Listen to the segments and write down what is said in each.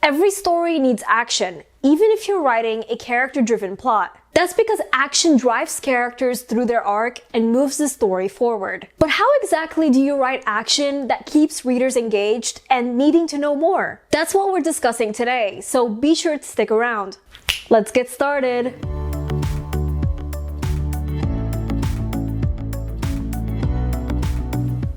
Every story needs action, even if you're writing a character-driven plot. That's because action drives characters through their arc and moves the story forward. But how exactly do you write action that keeps readers engaged and needing to know more? That's what we're discussing today, so be sure to stick around. Let's get started.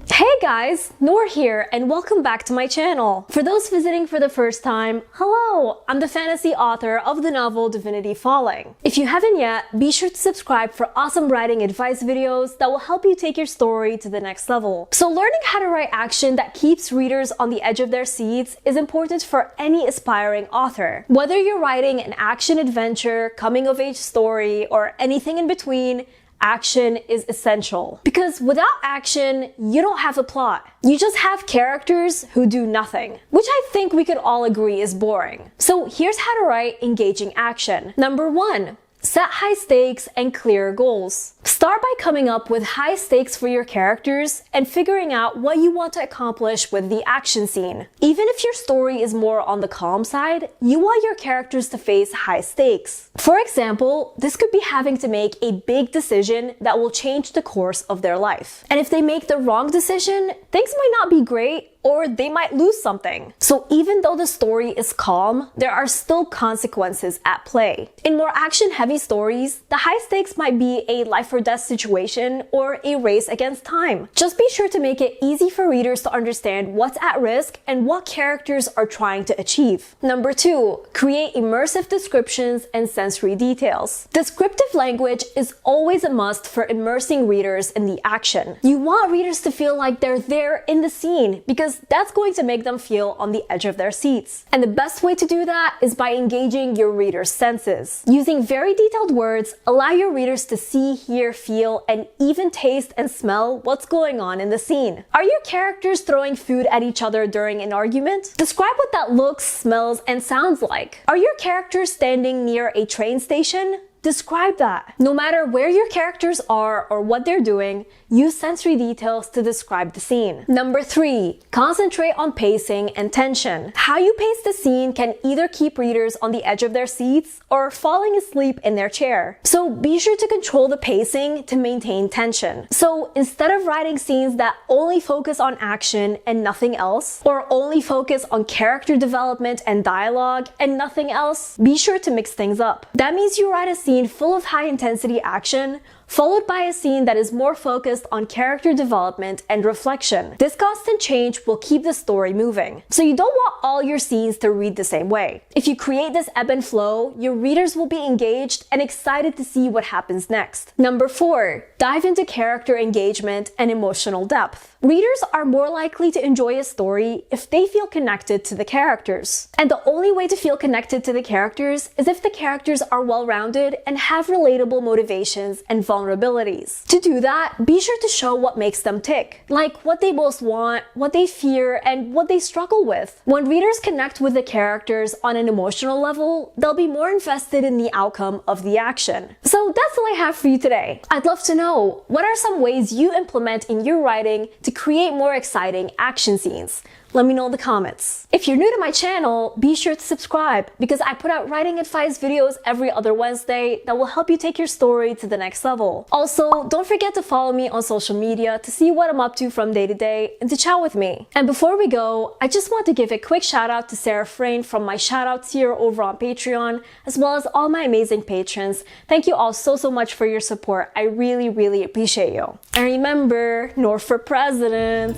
Hey guys, Nour here and welcome back to my channel. For those visiting for the first time, hello! I'm the fantasy author of the novel Divinity Falling. If you haven't yet, be sure to subscribe for awesome writing advice videos that will help you take your story to the next level. So learning how to write action that keeps readers on the edge of their seats is important for any aspiring author. Whether you're writing an action adventure, coming-of-age story, or anything in between, action is essential. Because without action, you don't have a plot. You just have characters who do nothing, which I think we could all agree is boring. So here's how to write engaging action. Number 1. Set high stakes and clear goals. Start by coming up with high stakes for your characters and figuring out what you want to accomplish with the action scene. Even if your story is more on the calm side, you want your characters to face high stakes. For example, this could be having to make a big decision that will change the course of their life. And if they make the wrong decision, things might not be great, or they might lose something. So even though the story is calm, there are still consequences at play. In more action-heavy stories, the high stakes might be a life or death situation or a race against time. Just be sure to make it easy for readers to understand what's at risk and what characters are trying to achieve. Number 2, create immersive descriptions and sensory details. Descriptive language is always a must for immersing readers in the action. You want readers to feel like they're there in the scene because that's going to make them feel on the edge of their seats. And the best way to do that is by engaging your readers' senses. Using very detailed words, allow your readers to see, hear, feel, and even taste and smell what's going on in the scene. Are your characters throwing food at each other during an argument? Describe what that looks, smells, and sounds like. Are your characters standing near a train station? Describe that. No matter where your characters are or what they're doing, use sensory details to describe the scene. Number 3, concentrate on pacing and tension. How you pace the scene can either keep readers on the edge of their seats or falling asleep in their chair. So be sure to control the pacing to maintain tension. So instead of writing scenes that only focus on action and nothing else, or only focus on character development and dialogue and nothing else, be sure to mix things up. That means you write a scene full of high-intensity action, followed by a scene that is more focused on character development and reflection. This constant change will keep the story moving. So you don't want all your scenes to read the same way. If you create this ebb and flow, your readers will be engaged and excited to see what happens next. Number 4, dive into character engagement and emotional depth. Readers are more likely to enjoy a story if they feel connected to the characters. And the only way to feel connected to the characters is if the characters are well-rounded and have relatable motivations and vulnerabilities. To do that, be sure to show what makes them tick, like what they most want, what they fear, and what they struggle with. When readers connect with the characters on an emotional level, they'll be more invested in the outcome of the action. So that's all I have for you today. I'd love to know, what are some ways you implement in your writing to create more exciting action scenes? Let me know in the comments. If you're new to my channel, be sure to subscribe because I put out writing advice videos every other Wednesday that will help you take your story to the next level. Also, don't forget to follow me on social media to see what I'm up to from day to day and to chat with me. And before we go, I just want to give a quick shout out to Sarah Frayne from my shoutouts here over on Patreon, as well as all my amazing patrons. Thank you all so much for your support. I really appreciate you. And remember, Nour for president!